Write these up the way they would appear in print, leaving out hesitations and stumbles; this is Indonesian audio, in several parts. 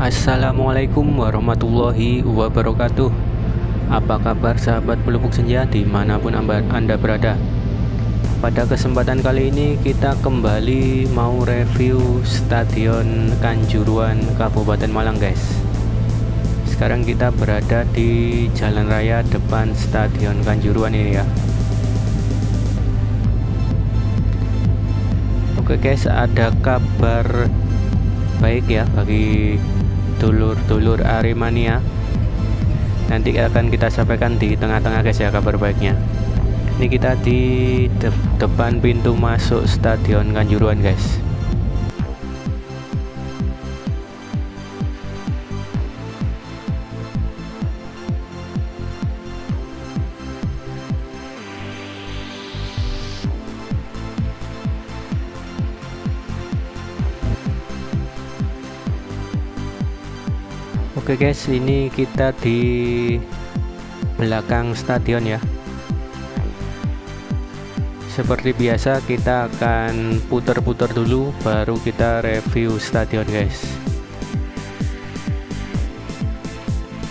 Assalamualaikum warahmatullahi wabarakatuh. Apa kabar sahabat pelupuk senja dimanapun Anda berada. Pada kesempatan kali ini kita kembali mau review Stadion Kanjuruhan Kabupaten Malang guys. Sekarang kita berada di jalan raya depan Stadion Kanjuruhan ini ya. Oke guys, ada kabar baik ya bagi dulur-dulur Aremania. Nanti akan kita sampaikan di tengah-tengah guys ya kabar baiknya. Ini kita di depan pintu masuk Stadion Kanjuruhan guys. Oke guys, ini kita di belakang stadion ya. Seperti biasa kita akan putar-putar dulu baru kita review stadion guys.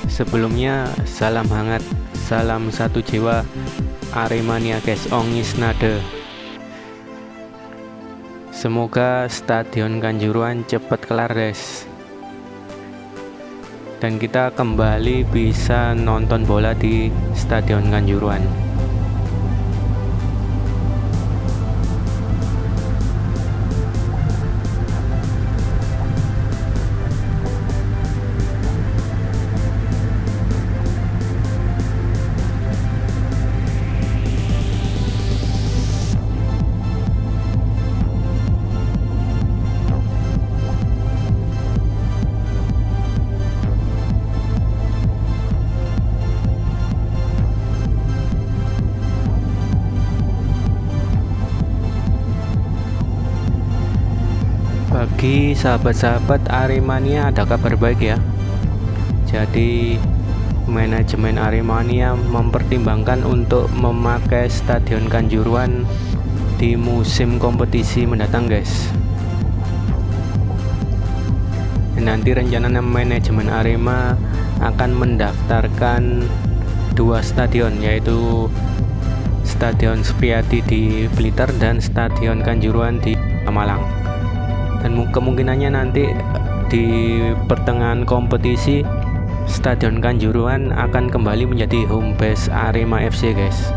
Sebelumnya salam hangat, salam satu jiwa Aremania guys, ongis nade. Semoga Stadion Kanjuruhan cepat kelar guys, dan kita kembali bisa nonton bola di Stadion Kanjuruhan. Bagi sahabat-sahabat Aremania ada kabar baik ya. Jadi manajemen Aremania mempertimbangkan untuk memakai Stadion Kanjuruhan di musim kompetisi mendatang guys. Dan nanti rencana manajemen Arema akan mendaftarkan dua stadion, yaitu Stadion Supriyadi di Blitar dan Stadion Kanjuruhan di Malang. Dan kemungkinannya nanti di pertengahan kompetisi Stadion Kanjuruhan akan kembali menjadi home base Arema FC guys.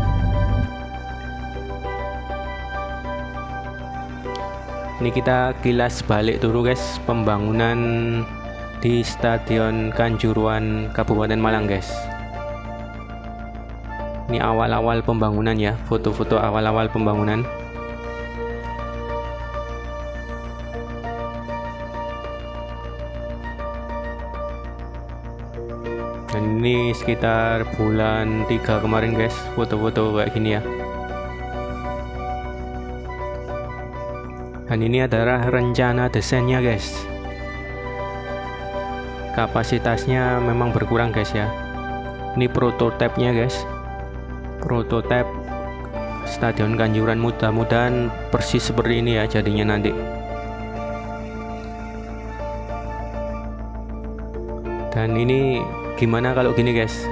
Ini kita kilas balik dulu guys pembangunan di Stadion Kanjuruhan Kabupaten Malang guys. Ini awal-awal pembangunan ya, foto-foto awal-awal pembangunan. Dan ini sekitar bulan 3 kemarin guys, foto-foto kayak gini ya. Dan ini adalah rencana desainnya guys. Kapasitasnya memang berkurang guys ya. Ini prototipenya guys. Prototip Stadion Kanjuruhan, mudah-mudahan persis seperti ini ya jadinya nanti. Dan ini gimana kalau gini guys?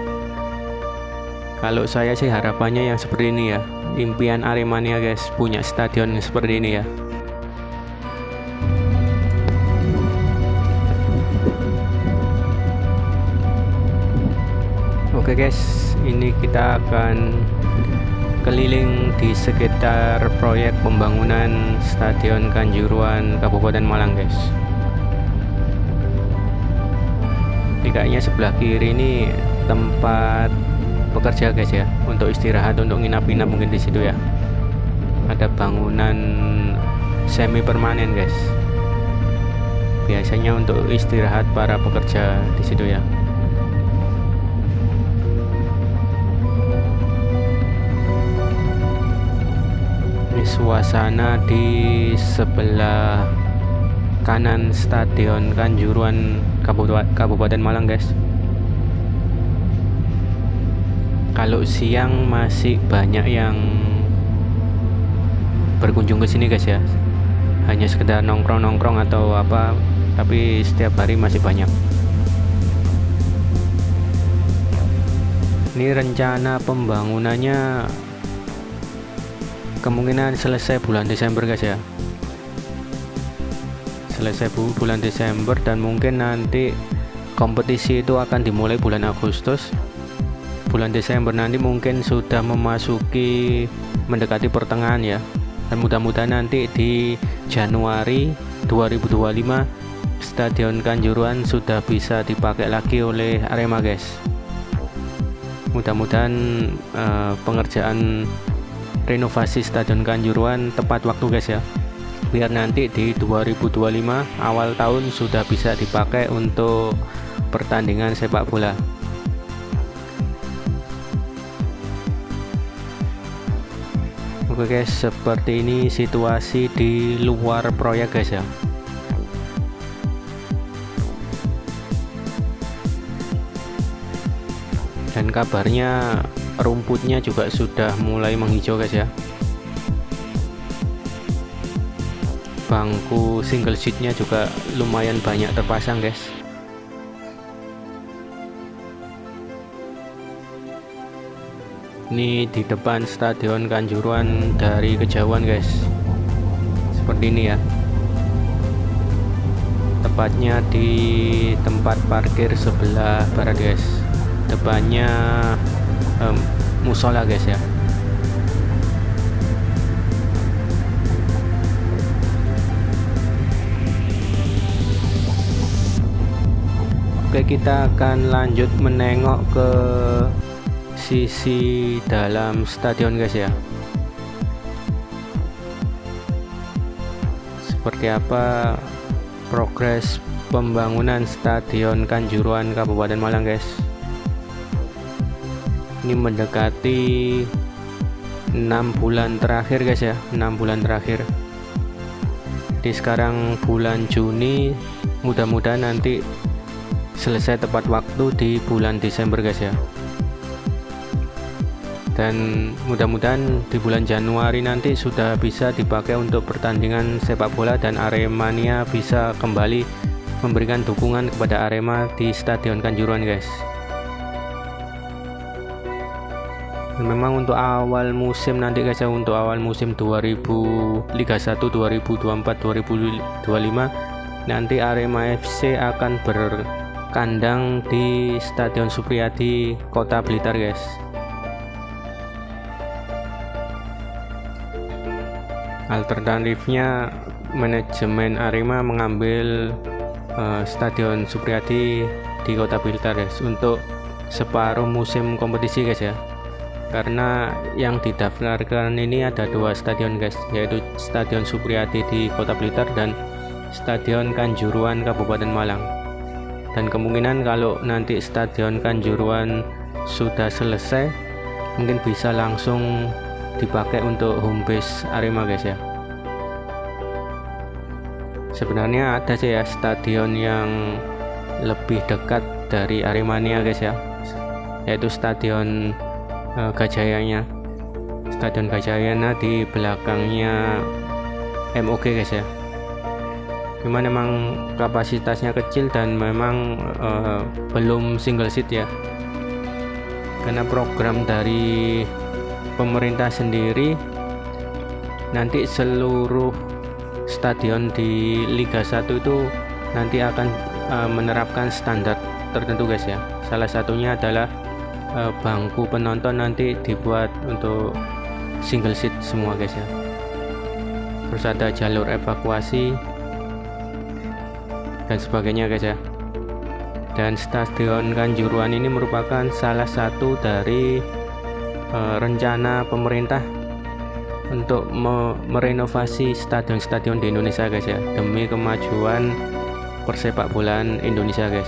Kalau saya sih harapannya yang seperti ini ya. Impian Aremania guys, punya stadion seperti ini ya. Oke guys, ini kita akan keliling di sekitar proyek pembangunan Stadion Kanjuruhan Kabupaten Malang guys. Kayaknya sebelah kiri ini tempat pekerja guys ya, untuk istirahat, untuk nginap-nginap mungkin di situ ya. Ada bangunan semi permanen guys, biasanya untuk istirahat para pekerja di situ ya. Ini suasana di sebelah kanan Stadion Kanjuruhan Kabupaten Malang guys. Kalau siang masih banyak yang berkunjung ke sini guys ya. Hanya sekedar nongkrong-nongkrong atau apa, tapi setiap hari masih banyak. Ini rencana pembangunannya kemungkinan selesai bulan Desember guys ya, selesai bulan Desember, dan mungkin nanti kompetisi itu akan dimulai bulan Agustus. Bulan Desember nanti mungkin sudah memasuki mendekati pertengahan ya, dan mudah-mudahan nanti di Januari 2025 Stadion Kanjuruhan sudah bisa dipakai lagi oleh Arema guys. Mudah-mudahan pengerjaan renovasi Stadion Kanjuruhan tepat waktu guys ya, biar nanti di 2025 awal tahun sudah bisa dipakai untuk pertandingan sepak bola. Oke guys, seperti ini situasi di luar proyek guys ya. Dan kabarnya rumputnya juga sudah mulai menghijau guys ya. Bangku single seatnya juga lumayan banyak terpasang guys. Ini di depan Stadion Kanjuruhan dari kejauhan guys, seperti ini ya, tepatnya di tempat parkir sebelah barat guys. Depannya musola guys ya. Oke, kita akan lanjut menengok ke sisi dalam stadion guys ya. Seperti apa progres pembangunan Stadion Kanjuruhan Kabupaten Malang guys. Ini mendekati 6 bulan terakhir guys ya, 6 bulan terakhir. Di sekarang bulan Juni, mudah-mudahan nanti selesai tepat waktu di bulan Desember guys ya. Dan mudah-mudahan di bulan Januari nanti sudah bisa dipakai untuk pertandingan sepak bola, dan Aremania bisa kembali memberikan dukungan kepada Arema di Stadion Kanjuruhan guys. Dan memang untuk awal musim nanti guys ya, untuk awal musim Liga 1 2024-2025 nanti Arema FC akan berkandang di Stadion Supriyadi Kota Blitar guys. Alternatifnya manajemen Arema mengambil Stadion Supriyadi di Kota Blitar guys untuk separuh musim kompetisi guys ya. Karena yang didaftarkan ini ada 2 stadion guys, yaitu Stadion Supriyadi di Kota Blitar dan Stadion Kanjuruhan Kabupaten Malang. Dan kemungkinan kalau nanti Stadion Kanjuruhan sudah selesai, mungkin bisa langsung dipakai untuk home base Arema guys ya. Sebenarnya ada sih ya stadion yang lebih dekat dari Aremania guys ya, yaitu Stadion Gajayana. Stadion Gajayana di belakangnya MOG guys ya. Cuman memang kapasitasnya kecil dan memang belum single seat ya. Karena program dari pemerintah sendiri nanti seluruh stadion di Liga 1 itu nanti akan menerapkan standar tertentu guys ya. Salah satunya adalah bangku penonton nanti dibuat untuk single seat semua guys ya. Terus ada jalur evakuasi dan sebagainya guys ya. Dan Stadion Kanjuruhan ini merupakan salah satu dari rencana pemerintah untuk merenovasi stadion-stadion di Indonesia guys ya, demi kemajuan persepak bolaan Indonesia guys.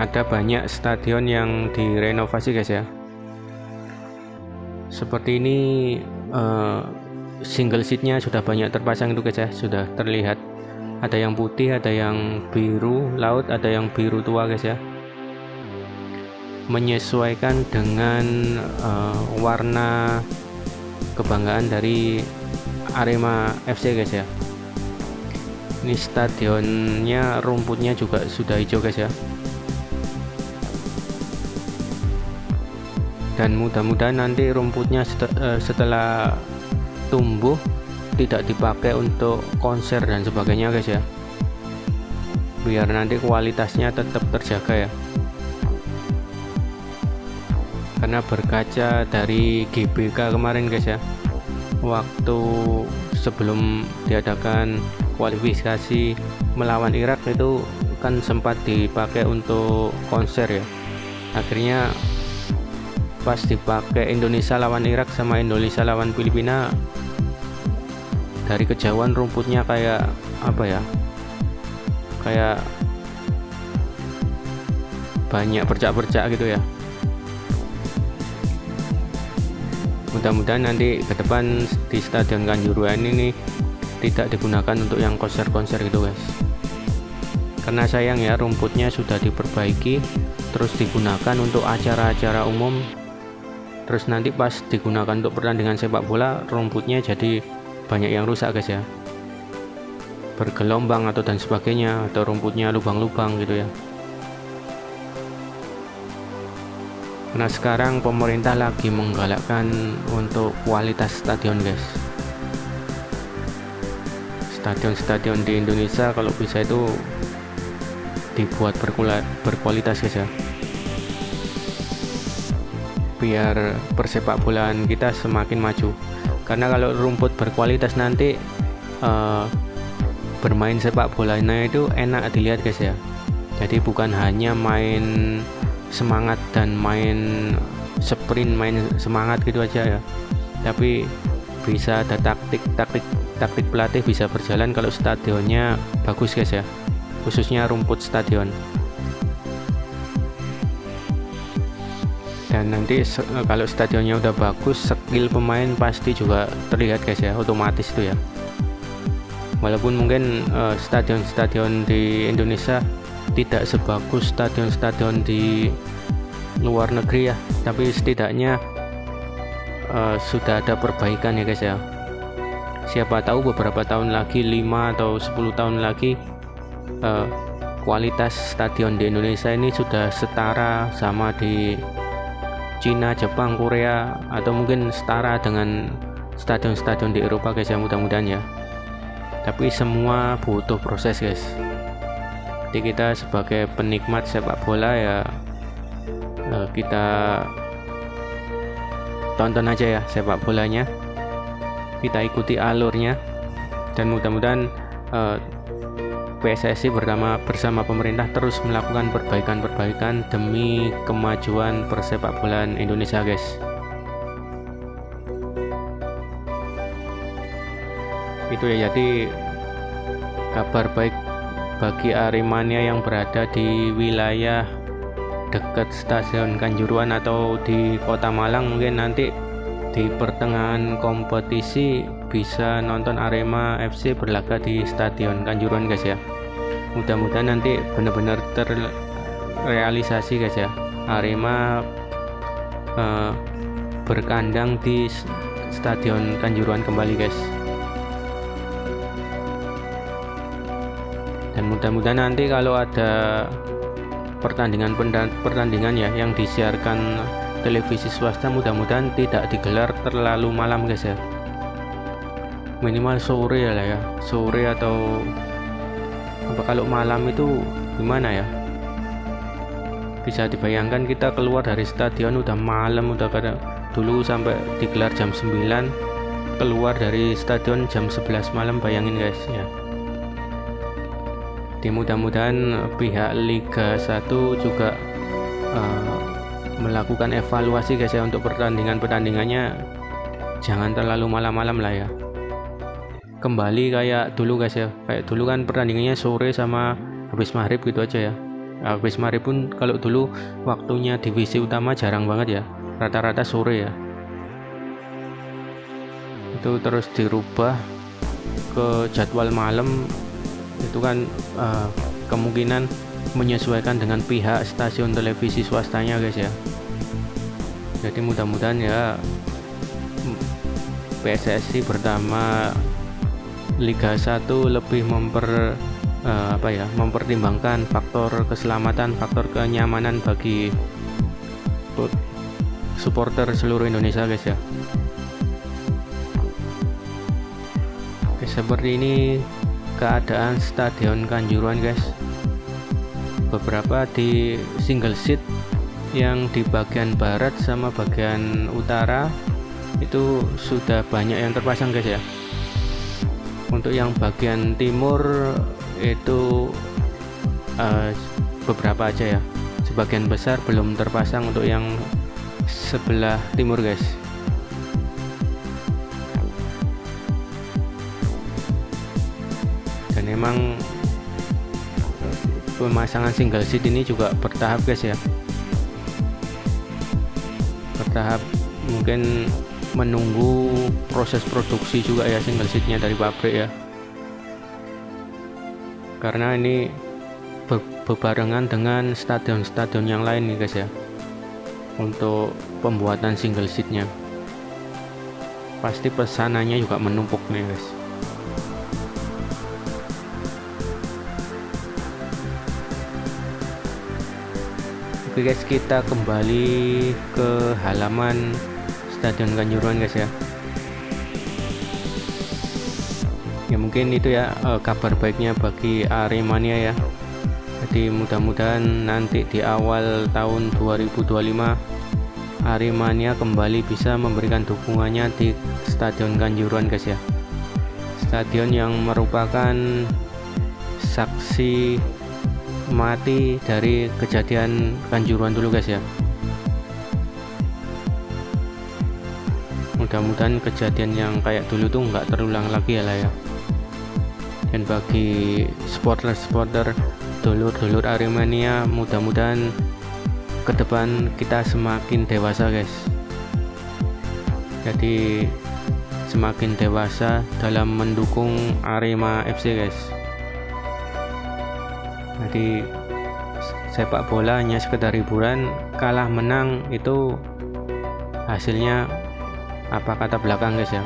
Ada banyak stadion yang direnovasi guys ya. Seperti ini single seatnya sudah banyak terpasang itu guys ya, sudah terlihat. Ada yang putih, ada yang biru laut, ada yang biru tua guys ya. Menyesuaikan dengan warna kebanggaan dari Arema FC guys ya. Ini stadionnya rumputnya juga sudah hijau guys ya. Dan mudah-mudahan nanti rumputnya setelah tumbuh tidak dipakai untuk konser dan sebagainya guys ya, biar nanti kualitasnya tetap terjaga ya. Karena berkaca dari GBK kemarin guys ya, waktu sebelum diadakan kualifikasi melawan Irak itu kan sempat dipakai untuk konser ya. Akhirnya pas dipakai Indonesia lawan Irak sama Indonesia lawan Filipina, dari kejauhan rumputnya kayak apa ya, kayak banyak bercak-bercak gitu ya. Mudah-mudahan nanti ke depan di Stadion Kanjuruhan ini tidak digunakan untuk yang konser-konser gitu guys, karena sayang ya, rumputnya sudah diperbaiki terus digunakan untuk acara-acara umum, terus nanti pas digunakan untuk pertandingan sepak bola rumputnya jadi banyak yang rusak guys ya, bergelombang atau dan sebagainya, atau rumputnya lubang-lubang gitu ya. Nah sekarang pemerintah lagi menggalakkan untuk kualitas stadion guys. Stadion-stadion di Indonesia kalau bisa itu dibuat berkualitas guys ya, biar persepak bolaan kita semakin maju. Karena kalau rumput berkualitas nanti bermain sepak bolanya itu enak dilihat guys ya. Jadi bukan hanya main semangat dan main sprint, main semangat gitu aja ya, tapi bisa ada taktik pelatih bisa berjalan kalau stadionnya bagus guys ya, khususnya rumput stadion. Dan nanti kalau stadionnya udah bagus, skill pemain pasti juga terlihat guys ya, otomatis itu ya. Walaupun mungkin stadion-stadion di Indonesia tidak sebagus stadion-stadion di luar negeri ya, tapi setidaknya sudah ada perbaikan ya guys ya. Siapa tahu beberapa tahun lagi, 5 atau 10 tahun lagi, kualitas stadion di Indonesia ini sudah setara sama di Cina, Jepang, Korea, atau mungkin setara dengan stadion-stadion di Eropa guys ya, mudah-mudahan ya. Tapi semua butuh proses guys. Jadi kita sebagai penikmat sepak bola ya, kita tonton aja ya sepak bolanya, kita ikuti alurnya, dan mudah-mudahan PSSI bersama pemerintah terus melakukan perbaikan-perbaikan demi kemajuan persepak bolaan Indonesia guys. Itu ya, jadi kabar baik bagi Aremania yang berada di wilayah dekat Stadion Kanjuruhan atau di Kota Malang, mungkin nanti di pertengahan kompetisi bisa nonton Arema FC berlaga di Stadion Kanjuruhan guys ya. Mudah-mudahan nanti benar-benar terrealisasi guys ya, Arema berkandang di Stadion Kanjuruhan kembali guys. Dan mudah-mudahan nanti kalau ada pertandingan ya yang disiarkan televisi swasta, mudah-mudahan tidak digelar terlalu malam guys ya, minimal sore lah ya, sore atau apa. Kalau malam itu gimana ya, bisa dibayangkan kita keluar dari stadion udah malam, udah pada dulu sampai digelar jam 9, keluar dari stadion jam 11 malam, bayangin guys ya. Jadi mudah-mudahan pihak Liga 1 juga melakukan evaluasi guys ya, untuk pertandingannya jangan terlalu malam-malam lah ya, kembali kayak dulu guys ya. Kayak dulu kan pertandingannya sore sama habis maghrib gitu aja ya. Habis maghrib pun kalau dulu waktunya divisi utama jarang banget ya, rata-rata sore ya. Itu terus dirubah ke jadwal malam, itu kan kemungkinan menyesuaikan dengan pihak stasiun televisi swastanya guys ya. Jadi mudah-mudahan ya PSSI pertama Liga 1 lebih mempertimbangkan faktor keselamatan, faktor kenyamanan bagi supporter seluruh Indonesia guys ya. Oke, seperti ini keadaan Stadion Kanjuruhan guys. Beberapa di single seat yang di bagian barat sama bagian utara itu sudah banyak yang terpasang guys ya. Untuk yang bagian timur itu beberapa aja ya, sebagian besar belum terpasang untuk yang sebelah timur guys. Dan emang pemasangan single seat ini juga bertahap guys ya, bertahap, mungkin menunggu proses produksi juga ya single seatnya dari pabrik ya, karena ini berbarengan dengan stadion-stadion yang lain nih guys ya untuk pembuatan single seatnya. Pasti pesanannya juga menumpuk nih guys. Oke guys, kita kembali ke halaman Stadion Kanjuruhan guys ya. Ya mungkin itu ya kabar baiknya bagi Aremania ya. Jadi mudah-mudahan nanti di awal tahun 2025 Aremania kembali bisa memberikan dukungannya di Stadion Kanjuruhan guys ya. Stadion yang merupakan saksi mati dari kejadian Kanjuruhan dulu guys ya. Mudah-mudahan kejadian yang kayak dulu tuh nggak terulang lagi ya lah ya. Dan bagi supporter dulur Aremania, mudah-mudahan ke depan kita semakin dewasa guys. Jadi semakin dewasa dalam mendukung Arema FC guys. Jadi sepak bola hanya sekedar hiburan, kalah menang itu hasilnya apa kata belakang guys ya.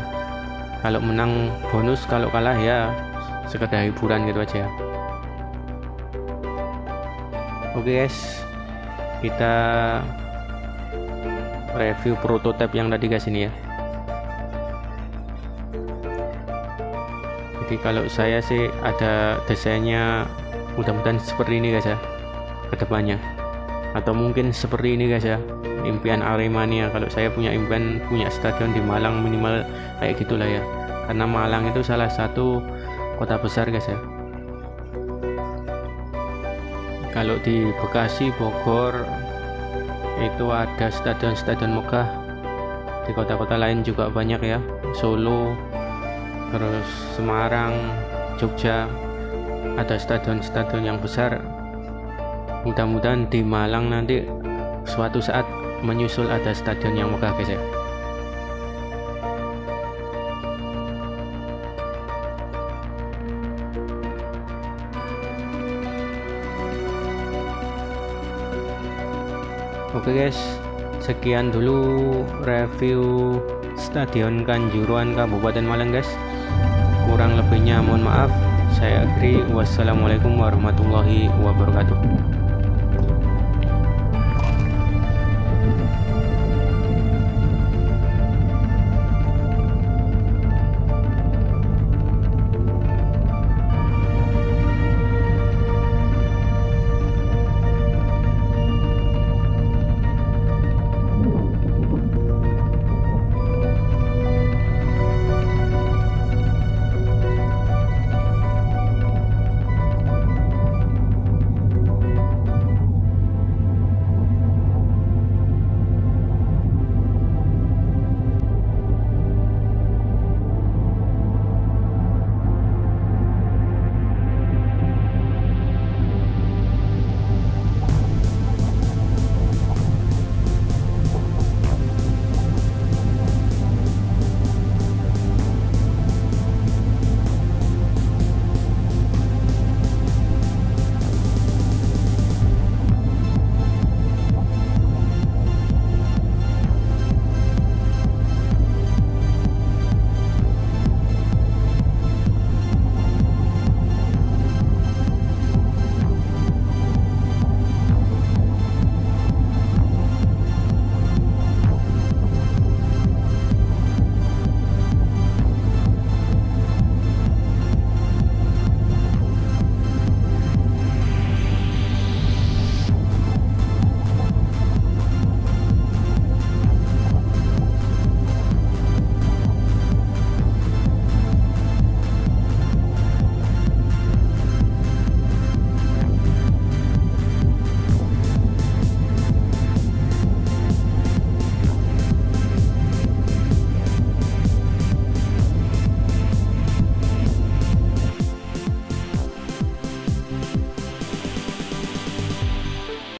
Kalau menang bonus, kalau kalah ya sekedar hiburan gitu aja. Oke guys, kita review prototipe yang tadi guys ini ya. Jadi kalau saya sih ada desainnya, mudah-mudahan seperti ini guys ya ke depannya, atau mungkin seperti ini guys ya, impian Aremania. Kalau saya punya impian punya stadion di Malang minimal kayak gitulah ya, karena Malang itu salah satu kota besar guys ya. Kalau di Bekasi, Bogor itu ada stadion-stadion megah, di kota-kota lain juga banyak ya, Solo, terus Semarang, Jogja, ada stadion-stadion yang besar. Mudah-mudahan di Malang nanti suatu saat menyusul ada stadion yang megah guys ya. Oke guys, sekian dulu review Stadion Kanjuruhan Kabupaten Malang guys. Kurang lebihnya mohon maaf. Saya akhiri. Wassalamualaikum warahmatullahi wabarakatuh.